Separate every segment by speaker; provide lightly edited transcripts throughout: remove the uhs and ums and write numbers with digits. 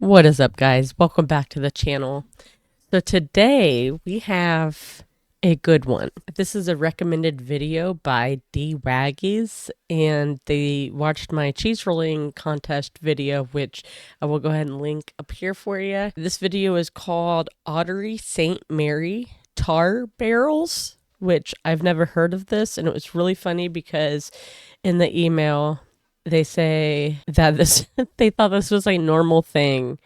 Speaker 1: What is up, guys? Welcome back to the channel. So today we have a good one. This is a recommended video by D Waggies, and they watched my cheese rolling contest video, which I will go ahead and link up here for you. This video is called Ottery St. Mary Tar Barrels, which I've never heard of this, and it was really funny because in the email they say that they thought this was a normal thing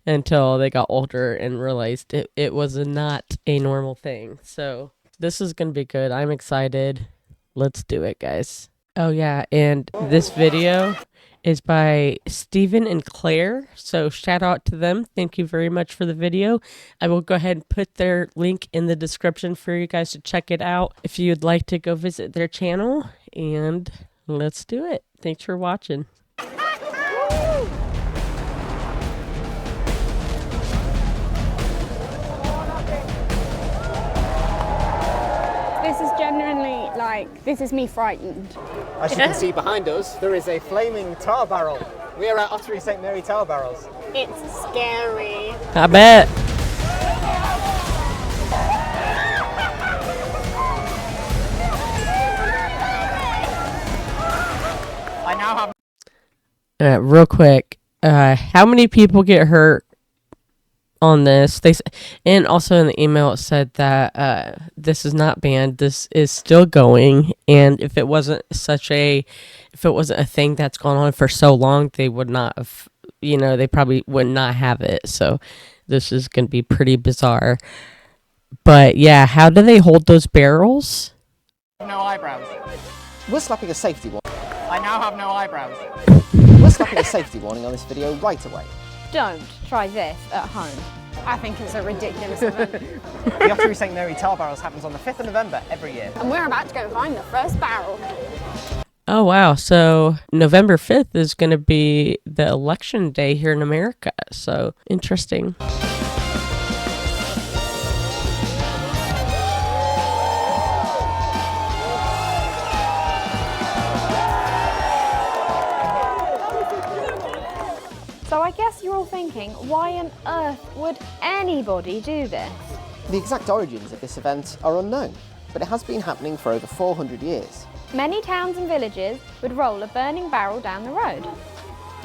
Speaker 1: until they got older and realized it was not a normal thing. So this is gonna be good. I'm excited. Let's do it, guys. Oh yeah, and this video is by Stephen and Claire, so shout out to them. Thank you very much for the video. I will go ahead and put their link in the description for you guys to check it out if you'd like to go visit their channel, and let's do it. Thanks for watching.
Speaker 2: This is genuinely, this is me frightened.
Speaker 3: As you can see behind us, there is a flaming tar barrel. We are at Ottery St. Mary Tar Barrels.
Speaker 2: It's scary.
Speaker 1: I bet.
Speaker 3: I now have...
Speaker 1: Real quick, how many people get hurt on this? And also in the email it said that this is not banned. This is still going, and if it wasn't a thing that's gone on for so long, they would not have. They probably would not have it. So this is gonna be pretty bizarre. But yeah, how do they hold those barrels?
Speaker 3: No eyebrows.
Speaker 4: We're slapping a safety warning.
Speaker 3: I now have no eyebrows.
Speaker 4: We're slapping a safety warning on this video right away.
Speaker 2: Don't try this at home. I think it's a ridiculous event.
Speaker 3: The Ottery St. Mary Tar Barrels happens on the 5th of November every year.
Speaker 2: And we're about to go find the first barrel.
Speaker 1: Oh, wow. So November 5th is going to be the election day here in America. So interesting.
Speaker 2: So I guess you're all thinking, why on earth would anybody do this?
Speaker 4: The exact origins of this event are unknown, but it has been happening for over 400 years.
Speaker 2: Many towns and villages would roll a burning barrel down the road.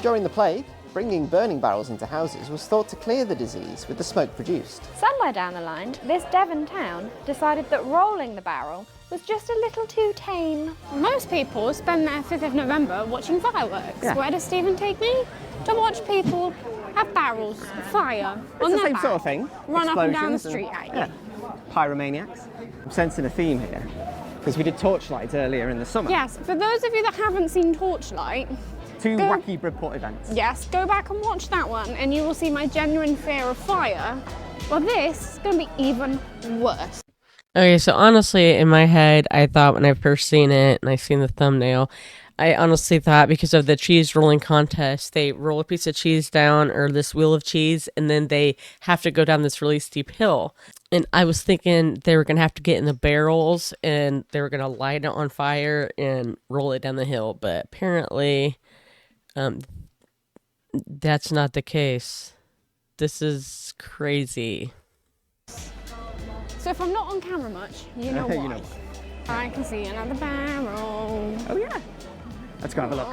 Speaker 4: During the plague, bringing burning barrels into houses was thought to clear the disease with the smoke produced.
Speaker 2: Somewhere down the line, this Devon town decided that rolling the barrel was just a little too tame.
Speaker 5: Most people spend their 5th of November watching fireworks.
Speaker 4: Yeah.
Speaker 5: Where does Stephen take me? To watch people have barrels of fire on
Speaker 3: It's the
Speaker 5: their
Speaker 3: same
Speaker 5: back,
Speaker 3: sort of thing.
Speaker 5: run up and down the
Speaker 3: Explosions
Speaker 5: street at you.
Speaker 3: yeah. Pyromaniacs. I'm sensing a theme here, because we did torchlights earlier in the summer.
Speaker 5: Yes, for those of you that haven't seen Torchlight,
Speaker 3: Two
Speaker 5: Go-
Speaker 3: wacky Bridport events.
Speaker 5: yes, go back and watch that one and you will see my genuine fear of fire. Well, this is going to be even worse.
Speaker 1: Okay, so honestly, in my head, I thought when I first seen it and I seen the thumbnail, I honestly thought because of the cheese rolling contest, they roll a piece of cheese down or this wheel of cheese, and then they have to go down this really steep hill. And I was thinking they were going to have to get in the barrels and they were going to light it on fire and roll it down the hill. But apparently, that's not the case. This is crazy.
Speaker 5: So if I'm not on camera much, you know why.
Speaker 3: You know.
Speaker 5: I can see another barrel.
Speaker 3: Oh yeah. Let's go have a look.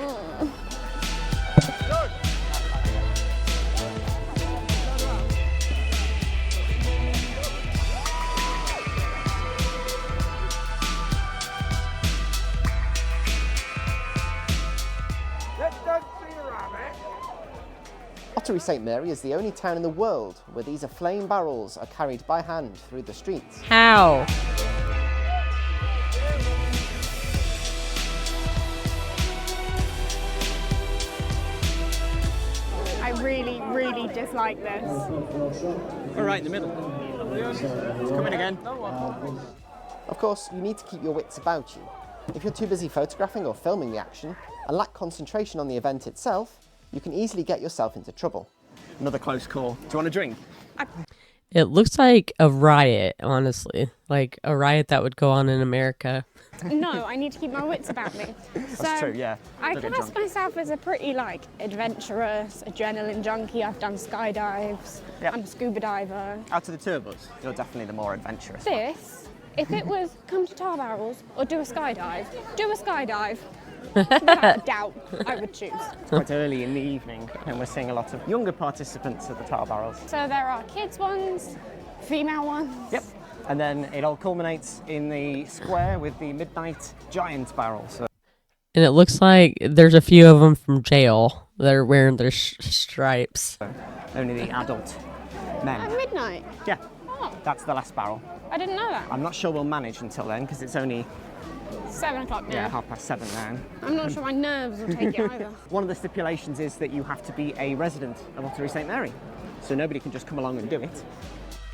Speaker 4: Ottery St. Mary is the only town in the world where these flame barrels are carried by hand through the streets.
Speaker 1: How?
Speaker 5: I really, really dislike this.
Speaker 3: We're right in the middle. It's coming again.
Speaker 4: Of course, you need to keep your wits about you. If you're too busy photographing or filming the action and lack concentration on the event itself, you can easily get yourself into trouble.
Speaker 3: Another close call. Do you want a drink?
Speaker 1: It looks like a riot, honestly. Like a riot that would go on in America.
Speaker 5: No, I need to keep my wits about me.
Speaker 3: That's true, yeah.
Speaker 5: I
Speaker 3: Bit of
Speaker 5: class
Speaker 3: junk.
Speaker 5: myself as a pretty like adventurous, adrenaline junkie. I've done skydives.
Speaker 3: Yep.
Speaker 5: I'm a scuba diver.
Speaker 3: Out of the two of us, you're definitely the more adventurous.
Speaker 5: This, if it was come to tar barrels or do a skydive, do a skydive. Without a doubt, I would choose.
Speaker 3: It's quite early in the evening, and we're seeing a lot of younger participants at the tar barrels.
Speaker 5: So there are kids ones, female ones.
Speaker 3: Yep. And then it all culminates in the square with the midnight giant barrel. So
Speaker 1: And it looks like there's a few of them from jail. They're wearing their stripes.
Speaker 3: only the adult
Speaker 5: At
Speaker 3: men.
Speaker 5: midnight.
Speaker 3: Yeah,
Speaker 5: Oh,
Speaker 3: that's the last barrel.
Speaker 5: I didn't know that.
Speaker 3: I'm not sure we'll manage until then because it's only
Speaker 5: 7 o'clock now.
Speaker 3: 7:30 now.
Speaker 5: I'm not sure my nerves will take it either.
Speaker 3: One of the stipulations is that you have to be a resident of Ottery St Mary, so nobody can just come along and do it.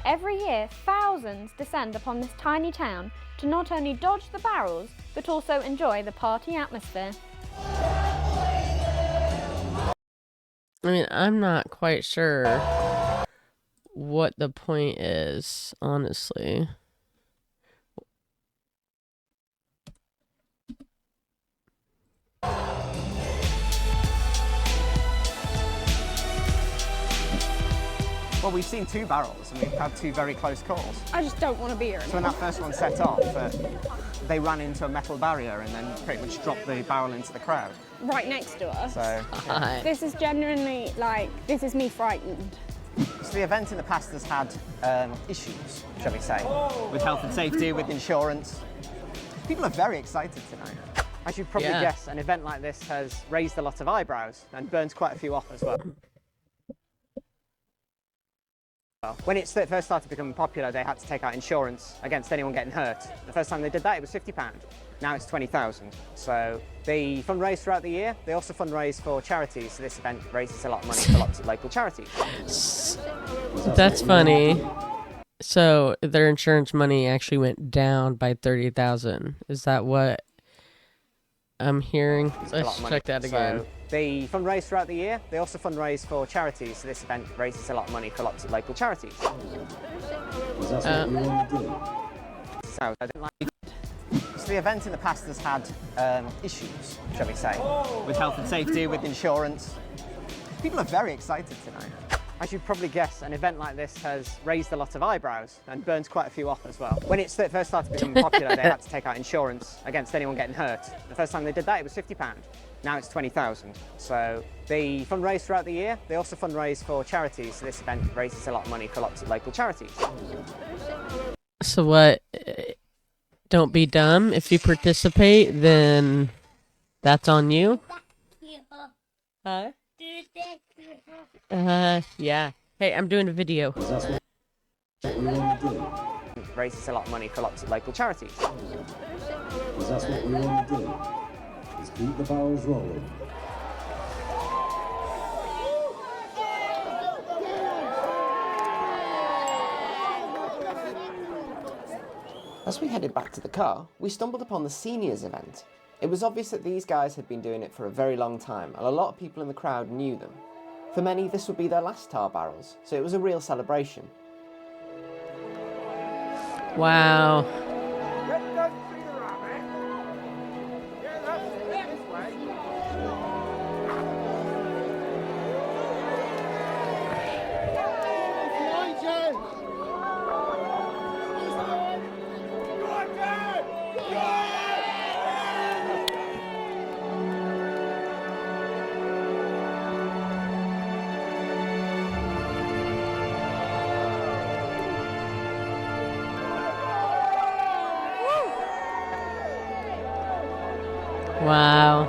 Speaker 2: Every year, thousands descend upon this tiny town to not only dodge the barrels, but also enjoy the party atmosphere.
Speaker 1: I mean, I'm not quite sure what the point is, honestly.
Speaker 3: Well, we've seen two barrels and we've had two very close calls.
Speaker 5: I just don't want to be here
Speaker 3: So when
Speaker 5: anymore.
Speaker 3: that first one set off, they ran into a metal barrier and then pretty much dropped the barrel into the crowd.
Speaker 5: Right next to us.
Speaker 3: So,
Speaker 5: This is genuinely like, this is me frightened.
Speaker 3: so the event in the past has had issues, shall we say, with health and safety, with insurance. People are very excited tonight. As you'd probably
Speaker 1: Yeah.
Speaker 3: guess, an event like this has raised a lot of eyebrows and burnt quite a few off as well. When it first started becoming popular, they had to take out insurance against anyone getting hurt. The first time they did that, it was £50. Now it's 20,000. So they fundraise throughout the year. They also fundraise for charities. So this event raises a lot of money for lots of local charities.
Speaker 1: That's funny. So their insurance money actually went down by 30,000. Is that what I'm hearing?
Speaker 3: A lot
Speaker 1: Let's
Speaker 3: of money.
Speaker 1: check that again.
Speaker 3: So they fundraise throughout the year. They also fundraise for charities. So this event raises a lot of money for lots of local charities. So I don't like. So the event in the past has had issues, shall we say, with health and safety, with insurance. People are very excited tonight. As you'd probably guess, an event like this has raised a lot of eyebrows and burnt quite a few off as well. When it first started becoming popular, they had to take out insurance against anyone getting hurt. The first time they did that, it was £50. Now it's 20,000. So they fundraise throughout the year. They also fundraise for charities. So this event raises a lot of money for lots of local charities.
Speaker 1: So what? Don't be dumb. If you participate, then that's on you. Huh? Yeah. Hey, I'm doing a video.
Speaker 3: Raises a lot of money for lots of local charities.
Speaker 6: That's what we want to do, is keep the barrels rolling.
Speaker 4: As we headed back to the car, we stumbled upon the seniors event. It was obvious that these guys had been doing it for a very long time, and a lot of people in the crowd knew them. For many, this would be their last tar barrels, so it was a real celebration.
Speaker 1: Wow. Wow.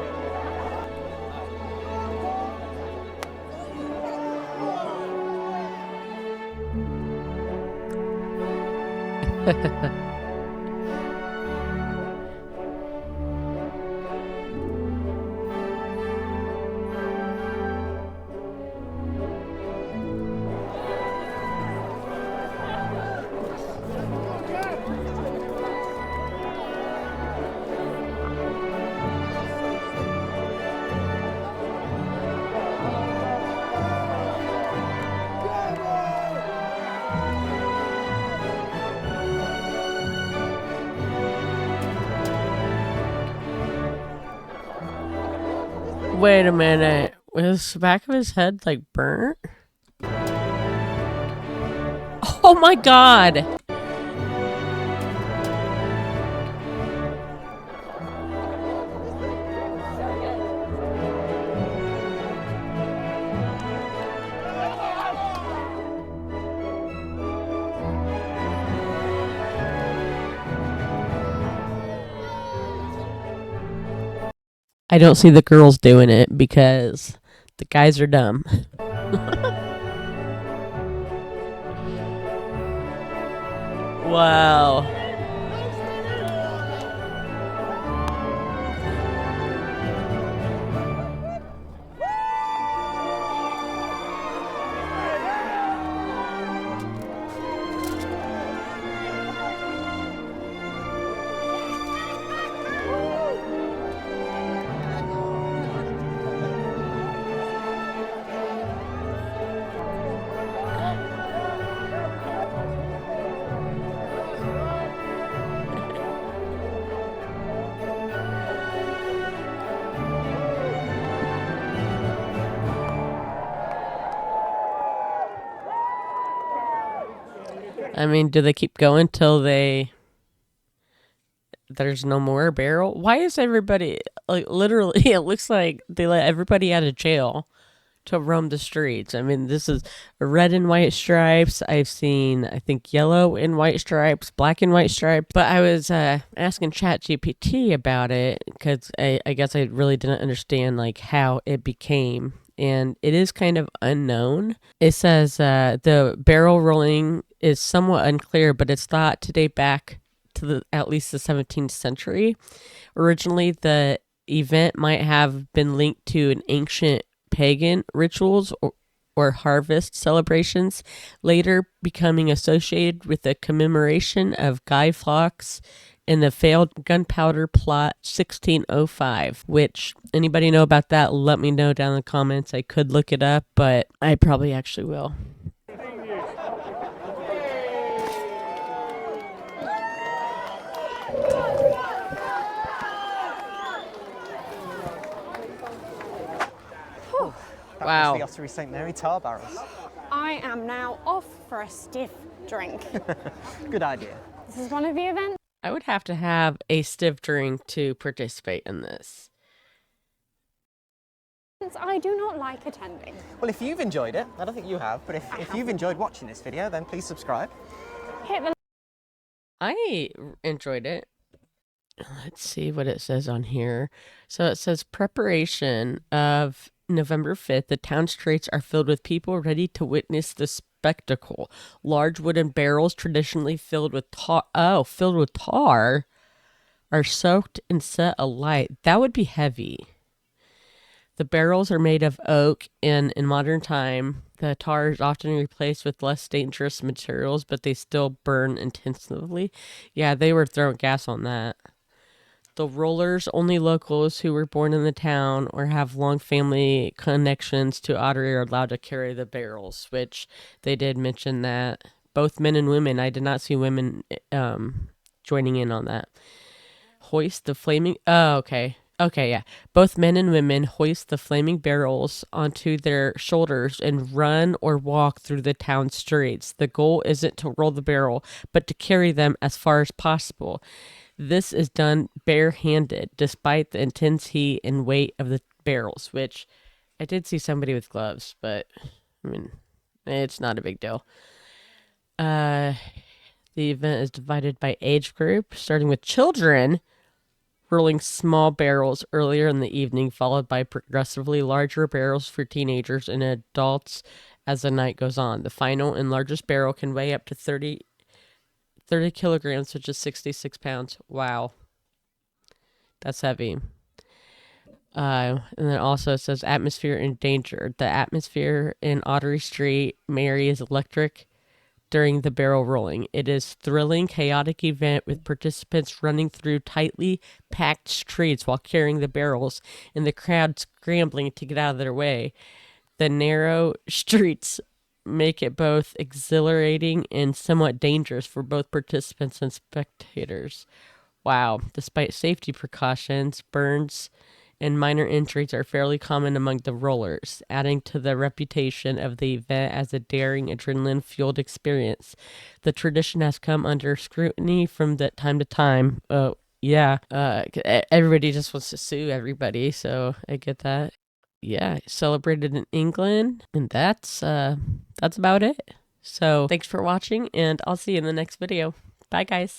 Speaker 1: Wait a minute. Was the back of his head like burnt? Oh my god! I don't see the girls doing it because the guys are dumb. Wow. I mean, do they keep going till there's no more barrel? Why is everybody like literally it looks like they let everybody out of jail to roam the streets. I mean, this is red and white stripes. I've seen, I think, yellow and white stripes, black and white stripes. But I was asking ChatGPT about it because I guess I really didn't understand like how it became. And it is kind of unknown. It says the barrel rolling is somewhat unclear, but it's thought to date back to at least the 17th century. Originally, the event might have been linked to an ancient pagan rituals or harvest celebrations, later becoming associated with the commemoration of Guy Fawkes in the failed gunpowder plot 1605, which anybody know about that, let me know down in the comments. I could look it up, but I probably actually will.
Speaker 3: That
Speaker 1: Wow.
Speaker 3: was the Ottery St Mary tar barrels.
Speaker 5: I am now off for a stiff drink.
Speaker 3: Good idea.
Speaker 5: This is one of the events.
Speaker 1: I would have to have a stiff drink to participate in this.
Speaker 5: I do not like attending.
Speaker 3: Well, if you've enjoyed it, I don't think you have, but if you've enjoyed watching this video, then please subscribe.
Speaker 5: Hit the
Speaker 1: I enjoyed it. Let's see what it says on here. So it says preparation of November 5th. The town streets are filled with people ready to witness the spectacle. Large wooden barrels, traditionally filled with tar, are soaked and set alight. That would be heavy. The barrels are made of oak, and in modern time, the tar is often replaced with less dangerous materials, but they still burn intensively. Yeah, they were throwing gas on that. The rollers, only locals who were born in the town or have long family connections to Ottery are allowed to carry the barrels, which they did mention that. Both men and women. I did not see women joining in on that. Hoist the flaming... Oh, okay. Okay, yeah. Both men and women hoist the flaming barrels onto their shoulders and run or walk through the town streets. The goal isn't to roll the barrel, but to carry them as far as possible. This is done barehanded, despite the intense heat and weight of the barrels, which I did see somebody with gloves, but I mean, it's not a big deal. The event is divided by age group, starting with children rolling small barrels earlier in the evening, followed by progressively larger barrels for teenagers and adults as the night goes on. The final and largest barrel can weigh up to 30 kilograms, which is 66 pounds. Wow. That's heavy. And then also it says atmosphere endangered. The atmosphere in Ottery Street Mary is electric during the barrel rolling. It is thrilling, chaotic event with participants running through tightly packed streets while carrying the barrels and the crowd scrambling to get out of their way. The narrow streets make it both exhilarating and somewhat dangerous for both participants and spectators. Wow. Despite safety precautions, burns and minor injuries are fairly common among the rollers, adding to the reputation of the event as a daring, adrenaline-fueled experience. The tradition has come under scrutiny from time to time. Yeah, everybody just wants to sue everybody, so I get that. Yeah, celebrated in England, and that's about it. So thanks for watching, and I'll see you in the next video. Bye, guys.